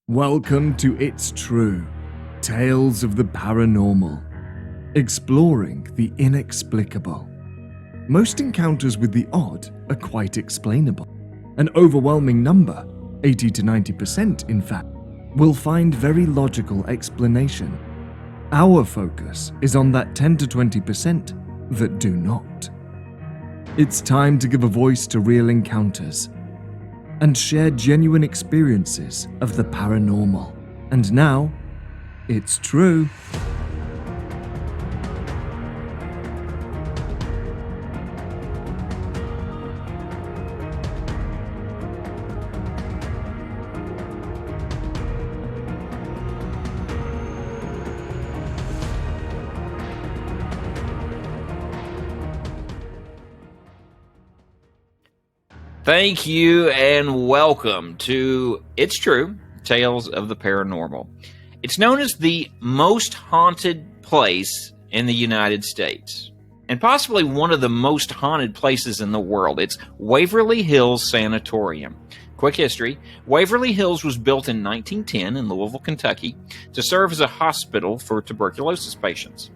Welcome to It's True, Tales of the Paranormal, exploring the inexplicable. Most encounters with the odd are quite explainable. An overwhelming number, 80 to 90% in fact, will find very logical explanation. Our focus is on that 10 to 20% that do not. It's time to give a voice to real encounters and share genuine experiences of the paranormal. And now, it's true. Thank you and welcome to It's True, Tales of the Paranormal. It's known as the most haunted place in the United States, and possibly one of the most haunted places in the world. It's Waverly Hills Sanatorium. Quick history: Waverly Hills was built in 1910 in Louisville, Kentucky, to serve as a hospital for tuberculosis patients.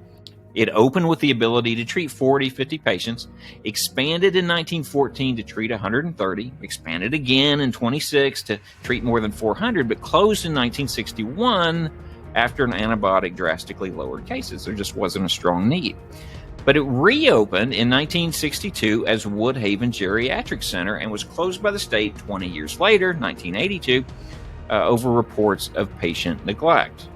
It opened with the ability to treat 40, 50 patients, expanded in 1914 to treat 130, expanded again in 26 to treat more than 400, but closed in 1961 after an antibiotic drastically lowered cases. There just wasn't a strong need. But it reopened in 1962 as Woodhaven Geriatric Center and was closed by the state 20 years later, 1982, over reports of patient neglect.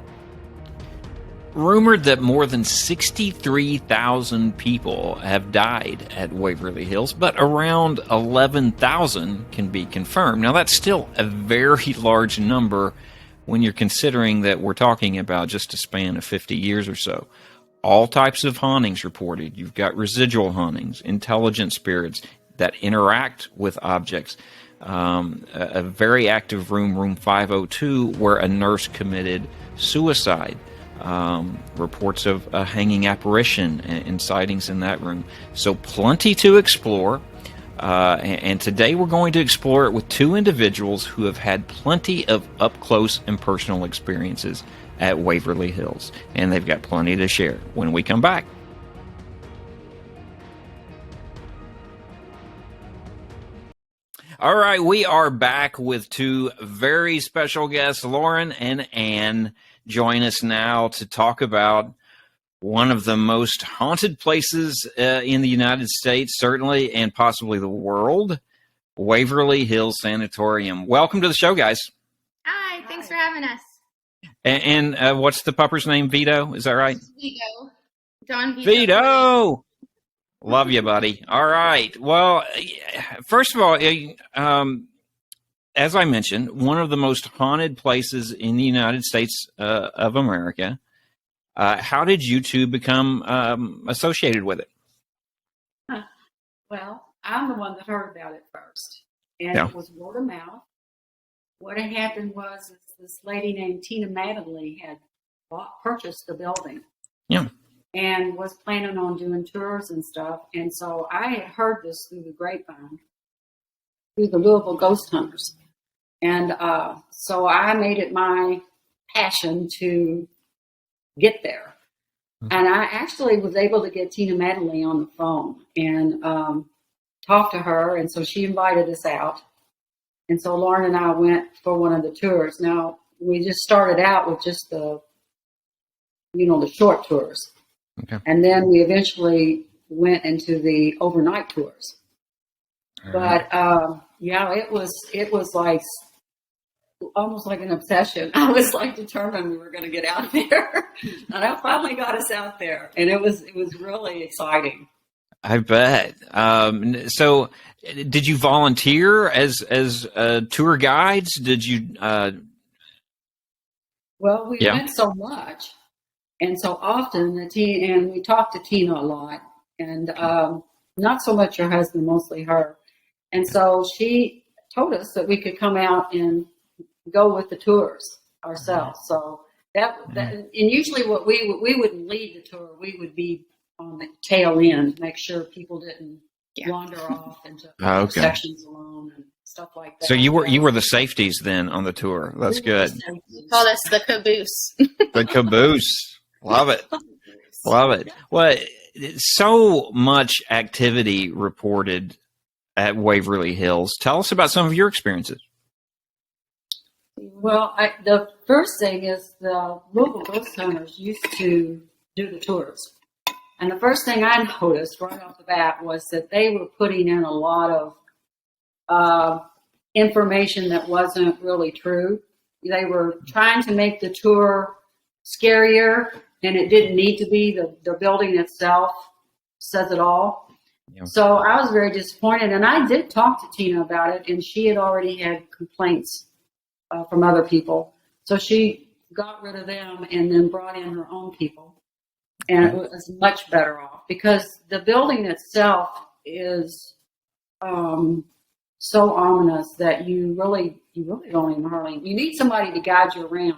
Rumored that more than 63,000 people have died at Waverly Hills, but around 11,000 can be confirmed. Now, that's still a very large number when you're considering that we're talking about just a span of 50 years or so. All types of hauntings reported. You've got residual hauntings, intelligent spirits that interact with objects. A very active room 502, where a nurse committed suicide. Reports of a hanging apparition and sightings in that room. So plenty to explore. And today we're going to explore it with two individuals who have had plenty of up-close and personal experiences at Waverly Hills. And they've got plenty to share when we come back. All right, we are back with two very special guests, Lauren and Ann. Join us now to talk about one of the most haunted places in the United States, certainly, and possibly the world, Waverly Hills Sanatorium. Welcome to the show, guys. Hi, thanks for having us. And what's the pupper's name? Vito, is that right? Vito. Don Vito. Vito! Love you, buddy. All right. Well, first of all, as I mentioned, one of the most haunted places in the United States of America. How did you two become associated with it? Well, I'm the one that heard about it first, and Yeah. It was word of mouth. What had happened was this lady named Tina Mattingly had purchased the building. Yeah. And was planning on doing tours and stuff. And so I had heard this through the grapevine, through the Louisville Ghost Hunters. And so I made it my passion to get there. And I actually was able to get Tina Mattingly on the phone and talk to her. And so she invited us out. And so Lauren and I went for one of the tours. Now, we just started out with just the short tours. Okay. And then we eventually went into the overnight tours. But it was like almost like an obsession. I was like determined we were going to get out of there, and that finally got us out there, and it was really exciting. I bet. So, did you volunteer as tour guides? Did you? Well, we went so much. And so often, and we talked to Tina a lot, and not so much her husband, mostly her. And so she told us that we could come out and go with the tours ourselves. So that and usually what we wouldn't lead the tour. We would be on the tail end, make sure people didn't wander off into sections alone. And stuff like that. So you were the safeties then on the tour. That's good. You called us the caboose. The caboose. Love it. Love it. Well, so much activity reported at Waverly Hills. Tell us about some of your experiences. Well, the first thing is the Louisville ghost hunters used to do the tours. And the first thing I noticed right off the bat was that they were putting in a lot of information that wasn't really true. They were trying to make the tour scarier, and it didn't need to be. The building itself says it all. Yeah. So I was very disappointed, and I did talk to Tina about it, and she had already had complaints from other people. So she got rid of them and then brought in her own people, and it was much better off because the building itself is so ominous that you really don't even hardly. You need somebody to guide you around.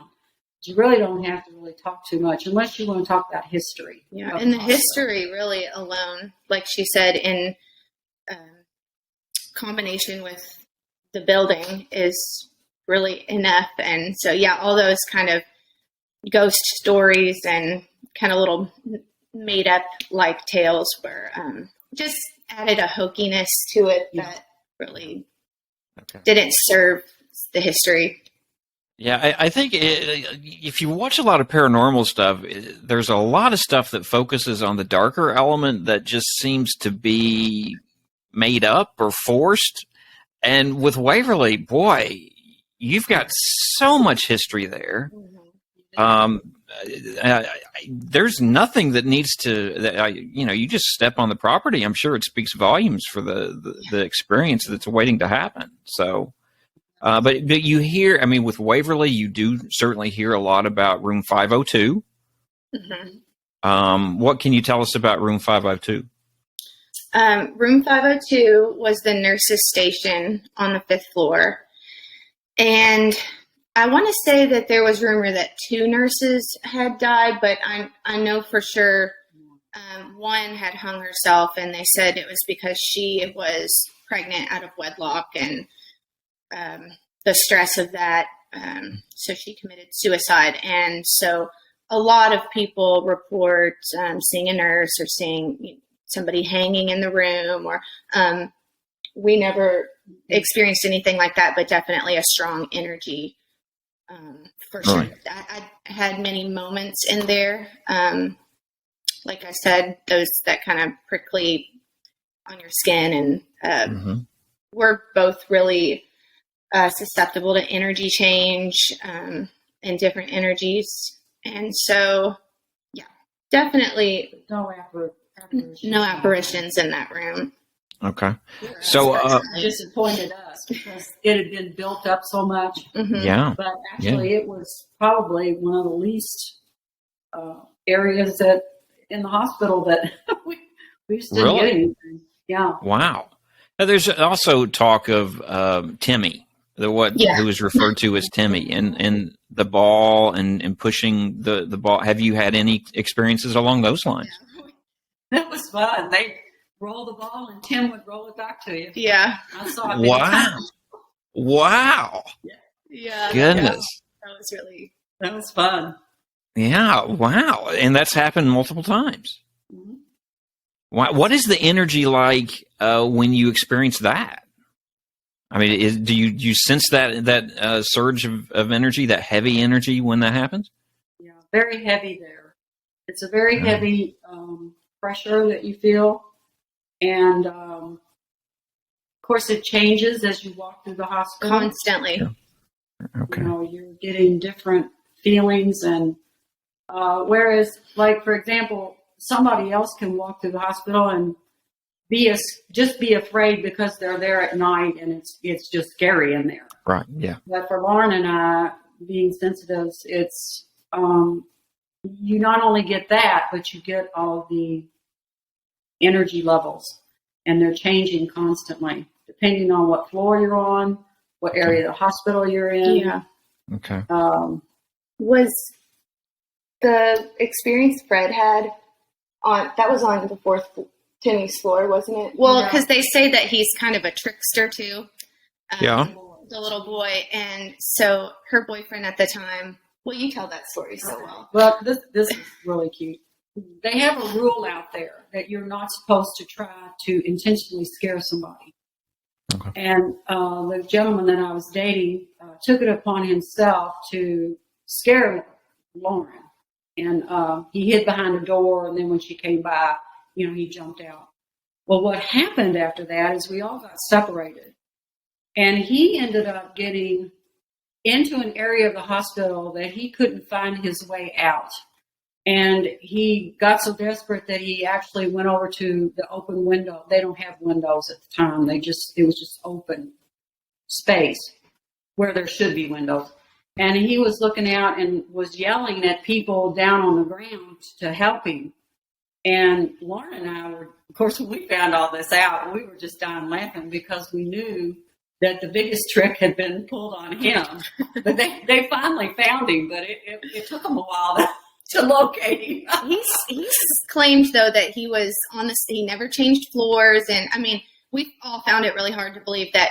You really don't have to really talk too much unless you want to talk about history. Yeah, and the history really alone, like she said, in combination with the building is really enough. And so, yeah, all those kind of ghost stories and kind of little made up like tales were just added a hokiness to it that really didn't serve the history. Yeah, I think if you watch a lot of paranormal stuff, there's a lot of stuff that focuses on the darker element that just seems to be made up or forced. And with Waverly, boy, you've got so much history there. There's nothing that needs to, you just step on the property. I'm sure it speaks volumes for the experience that's waiting to happen. So. But you hear, I mean, with Waverly, you do certainly hear a lot about room 502. Mm-hmm. What can you tell us about room 502? Room 502 was the nurses' station on the 5th floor. And I want to say that there was rumor that 2 nurses had died, but I know for sure one had hung herself, and they said it was because she was pregnant out of wedlock and the stress of that. So she committed suicide. And so a lot of people report seeing a nurse or seeing somebody hanging in the room, or we never experienced anything like that, but definitely a strong energy for sure. Right. I had many moments in there. Like I said, those that kind of prickly on your skin, and we're both really susceptible to energy change and different energies. And so, yeah, definitely no apparitions in that room. Okay. So, disappointed us because it had been built up so much. yeah. But actually, it was probably one of the least areas that in the hospital that we just didn't get anything. Yeah. Wow. Now, there's also talk of Timmy. Who was referred to as Timmy, and the ball and pushing the ball. Have you had any experiences along those lines? That was fun. They roll the ball and Tim would roll it back to you. Yeah. I saw it. Wow. Wow. Yeah. Goodness. Yeah. That was fun. Yeah. Wow. And that's happened multiple times. What is the energy like when you experience that? I mean, do you sense that surge of energy, that heavy energy when that happens? Yeah, very heavy there. It's a very heavy pressure that you feel. And, of course, it changes as you walk through the hospital. Constantly. Yeah. Okay. You're getting different feelings. And whereas, like, for example, somebody else can walk through the hospital and just be afraid because they're there at night and it's just scary in there. Right. Yeah. But for Lauren and I, being sensitives, it's you not only get that, but you get all the energy levels, and they're changing constantly depending on what floor you're on, what area of the hospital you're in. Yeah. Okay. Was the experience Fred had on the 4th Timmy's floor, wasn't it? Well, because they say that he's kind of a trickster too. Yeah. the little boy. And so her boyfriend at the time, well, you tell that story so well. Well, this is really cute. They have a rule out there that you're not supposed to try to intentionally scare somebody. Okay. And the gentleman that I was dating took it upon himself to scare Lauren. And he hid behind a door, and then when she came by, he jumped out. Well, what happened after that is we all got separated. And he ended up getting into an area of the hospital that he couldn't find his way out. And he got so desperate that he actually went over to the open window. They don't have windows at the time. It was just open space where there should be windows. And he was looking out and was yelling at people down on the ground to help him. And Lauren and I were, of course, when we found all this out, we were just dying laughing because we knew that the biggest trick had been pulled on him. But they finally found him, but it took them a while to locate him. He's claimed, though, that he was he never changed floors. And I mean, we all found it really hard to believe that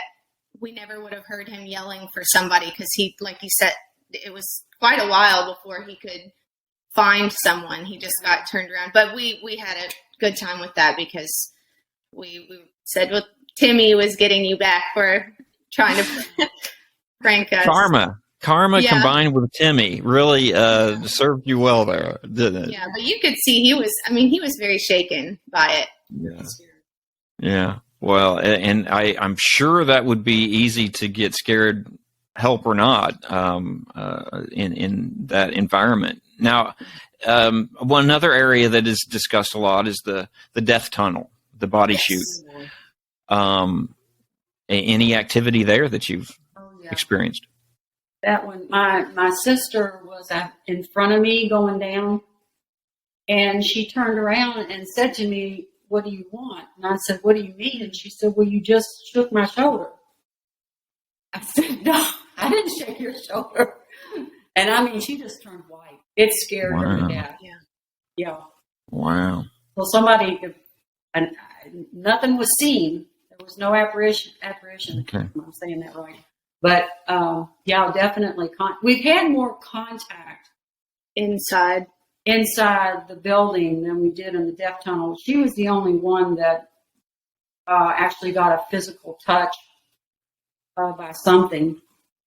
we never would have heard him yelling for somebody because he, like you said, it was quite a while before he could find someone. He just got turned around. But we had a good time with that because we said, well, Timmy was getting you back for trying to prank us. Karma Yeah. combined with Timmy really served you well there, didn't it? Yeah, but you could see he was very shaken by it. Yeah. Yeah. Well, and I'm sure that would be easy to get scared, help or not, in that environment. Now, one other area that is discussed a lot is the death tunnel, the body chute. Any activity there that you've experienced? That one, my sister was in front of me going down, and she turned around and said to me, "What do you want?" And I said, "What do you mean?" And she said, "Well, you just shook my shoulder." I said, "No, I didn't shake your shoulder." And I mean, she just turned white. It scared her to death. Yeah. Wow. Well, and nothing was seen. There was no apparition. Okay. I'm saying that right. But definitely. We've had more contact Inside the building than we did in the death tunnel. She was the only one that actually got a physical touch by something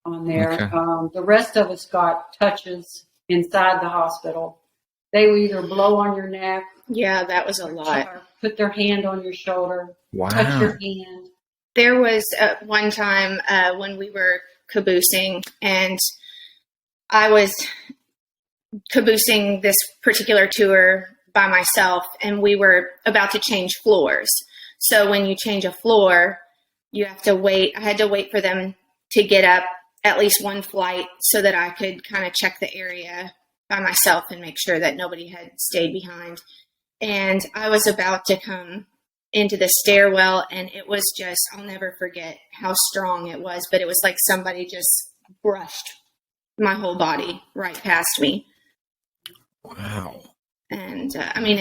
on there. Okay. The rest of us got touches inside the hospital. They would either blow on your neck. Yeah, that was a lot. Or put their hand on your shoulder. Wow. Touch your hand. There was one time when we were caboosing, and I was caboosing this particular tour by myself, and we were about to change floors. So when you change a floor, you have to wait. I had to wait for them to get up at least one flight so that I could kind of check the area by myself and make sure that nobody had stayed behind. And I was about to come into the stairwell, and it was just, I'll never forget how strong it was, but it was like somebody just brushed my whole body right past me. Wow. And I mean,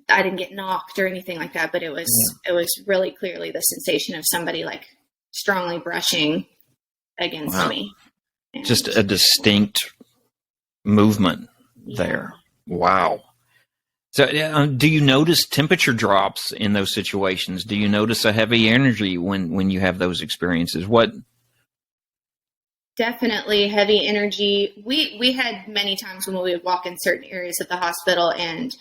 I didn't get knocked or anything like that, but it was really clearly the sensation of somebody like strongly brushing against me. And just a distinct movement there. Wow. So do you notice temperature drops in those situations? Do you notice a heavy energy when you have those experiences? What? Definitely heavy energy. We had many times when we would walk in certain areas of the hospital and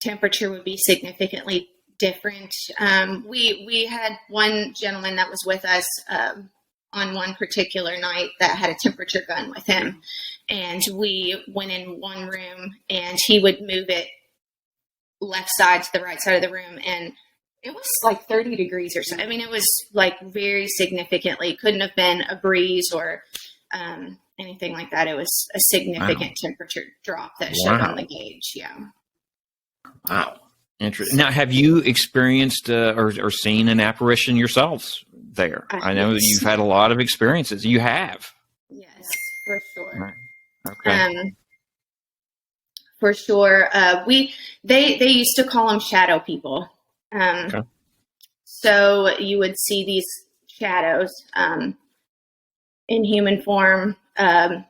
temperature would be significantly different. We had one gentleman that was with us on one particular night that had a temperature gun with him. And we went in one room and he would move it left side to the right side of the room, and it was like 30 degrees or something. I mean, it was like very significantly, couldn't have been a breeze or anything like that. It was a significant temperature drop that showed on the gauge. Yeah. Wow. Interesting. Now, have you experienced or seen an apparition yourselves there? I know that you've had a lot of experiences. You have. Yes, for sure. Right. Okay. For sure. They used to call them shadow people. Okay. So you would see these shadows in human form, at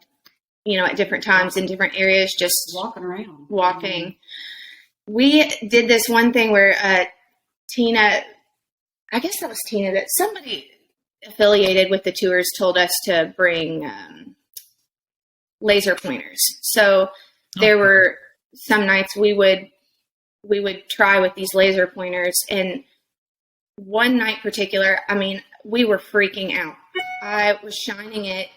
different times in different areas, just Walking around. walking. We did this one thing where Tina, I guess that was Tina, that somebody affiliated with the tours told us to bring laser pointers. So there were some nights we would try with these laser pointers, and one night particular, I mean, we were freaking out. I was shining it.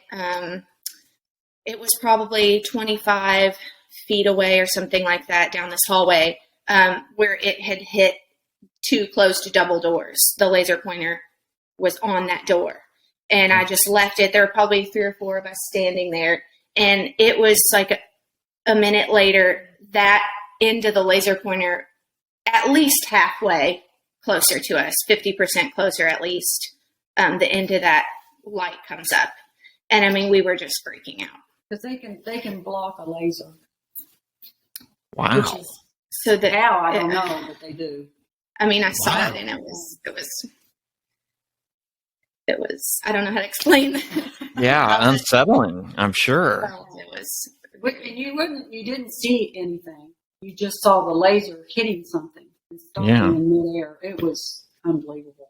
It was probably 25 feet away or something like that down this hallway, where it had hit two closed double doors. The laser pointer was on that door, and I just left it. There were probably 3 or 4 of us standing there, and it was like a minute later, that end of the laser pointer, at least halfway closer to us, 50% closer at least, the end of that light comes up. And I mean, we were just freaking out. Because they can block a laser. Wow. Which is, So that how, I don't know, but they do. I mean, I saw it, and it was, I don't know how to explain that. Yeah, unsettling, I'm sure. It was. And you didn't see anything. You just saw the laser hitting something and stopping in midair. It was unbelievable.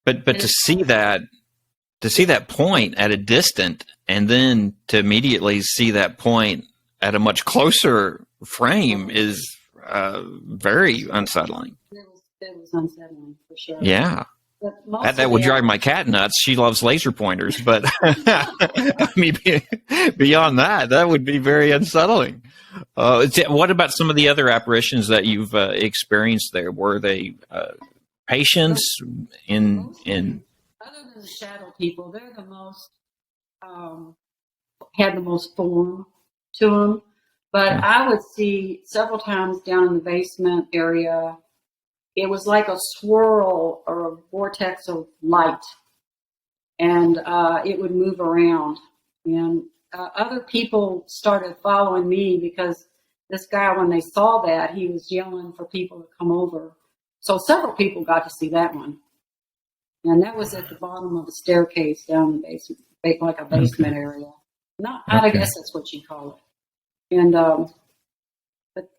But to see that point at a distance, and then to immediately see that point at a much closer frame is very unsettling. It was unsettling for sure. Yeah. That would drive my cat nuts. She loves laser pointers, but I mean, beyond that would be very unsettling. What about some of the other apparitions that you've experienced there? Were they patients in? Other than the shadow people, they're the most had the most form to them. But I would see several times down in the basement area. It was like a swirl or a vortex of light, and it would move around. And other people started following me because this guy, when they saw that, he was yelling for people to come over. So several people got to see that one. And that was at the bottom of the staircase down the basement, like a basement area. I guess that's what you call it.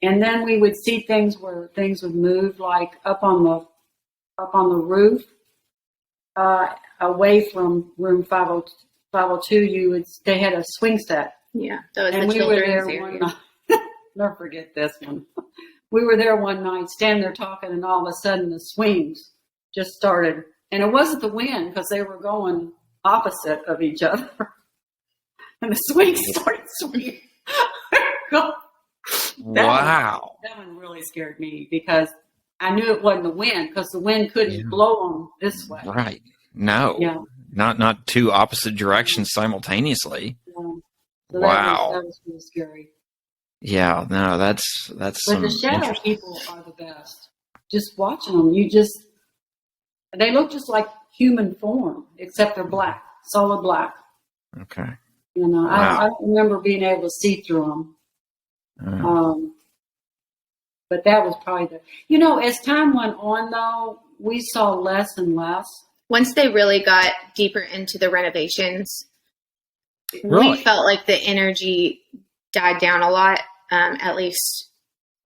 And then we would see things where things would move, like up on the roof, away from room 502. They had a swing set. Yeah, that was and the we were there children's one area. night. Never forget this one. We were there one night, standing there talking, and all of a sudden the swings just started. And it wasn't the wind, because they were going opposite of each other. And the swings started swinging. Wow. That one really scared me, because I knew it wasn't the wind, because the wind couldn't blow them this way. Right. No. Yeah. Not two opposite directions simultaneously. So Wow. That was really scary. Yeah. No, that's But some the shadow interesting. people are the best. Just watching them, they look just like human form, except they're black, solid black. Okay. You know, Wow. I don't remember being able to see through them. But that was probably as time went on, though, we saw less and less. Once they really got deeper into the renovations, Really? we felt like the energy died down a lot. At least,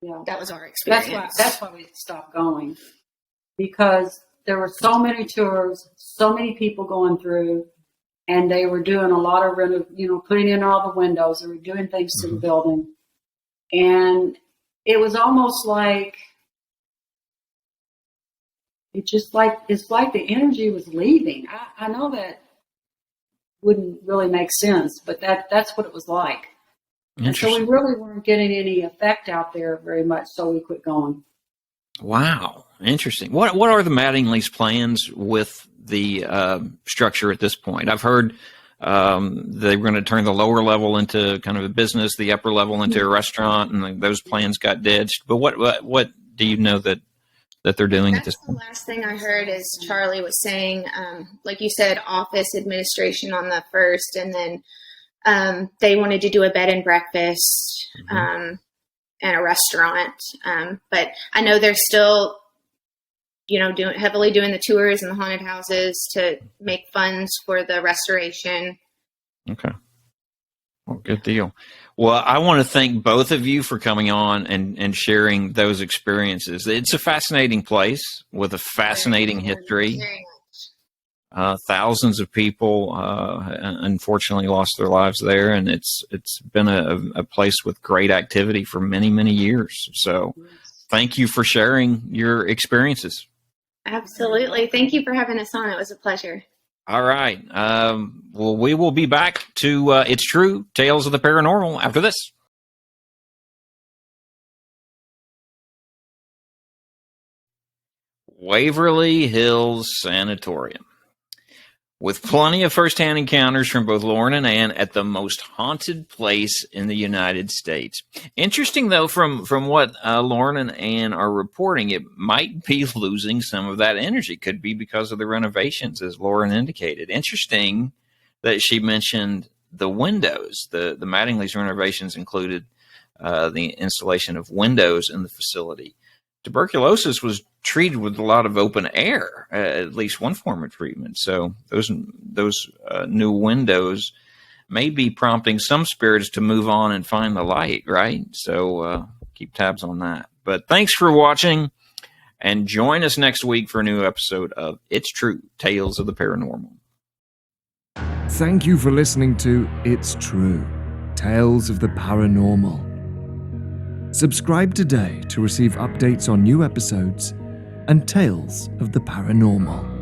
that was our experience. That's why we stopped going, because there were so many tours, so many people going through, and they were doing a lot of putting in all the windows. They were doing things to the building, and it was almost like it's like the energy was leaving. I know that wouldn't really make sense, but that's what it was like. And so we really weren't getting any effect out there very much, so we quit going. Wow. Interesting. What are the Mattingly's plans with the structure at this point? I've heard they were going to turn the lower level into kind of a business, the upper level into a restaurant, and those plans got ditched. But what do you know that they're doing at this point? The last thing I heard is Charlie was saying, like you said, office administration on the first, and then they wanted to do a bed and breakfast and a restaurant. But I know they're still heavily doing the tours and the haunted houses to make funds for the restoration. Okay. Well, good deal. Well, I want to thank both of you for coming on and sharing those experiences. It's a fascinating place with a fascinating history. Thousands of people unfortunately lost their lives there, and it's been a place with great activity for many, many years. So thank you for sharing your experiences. Absolutely. Thank you for having us on. It was a pleasure. All right. Well, we will be back to It's True, Tales of the Paranormal after this. Waverly Hills Sanatorium. With plenty of first-hand encounters from both Lauren and Ann at the most haunted place in the United States. Interesting, though, from what Lauren and Ann are reporting, it might be losing some of that energy. Could be because of the renovations, as Lauren indicated. Interesting that she mentioned the windows. The Mattingly's renovations included the installation of windows in the facility. Tuberculosis was treated with a lot of open air, at least one form of treatment. So those new windows may be prompting some spirits to move on and find the light, right? So keep tabs on that. But thanks for watching, and join us next week for a new episode of It's True, Tales of the Paranormal. Thank you for listening to It's True, Tales of the Paranormal. Subscribe today to receive updates on new episodes and Tales of the Paranormal.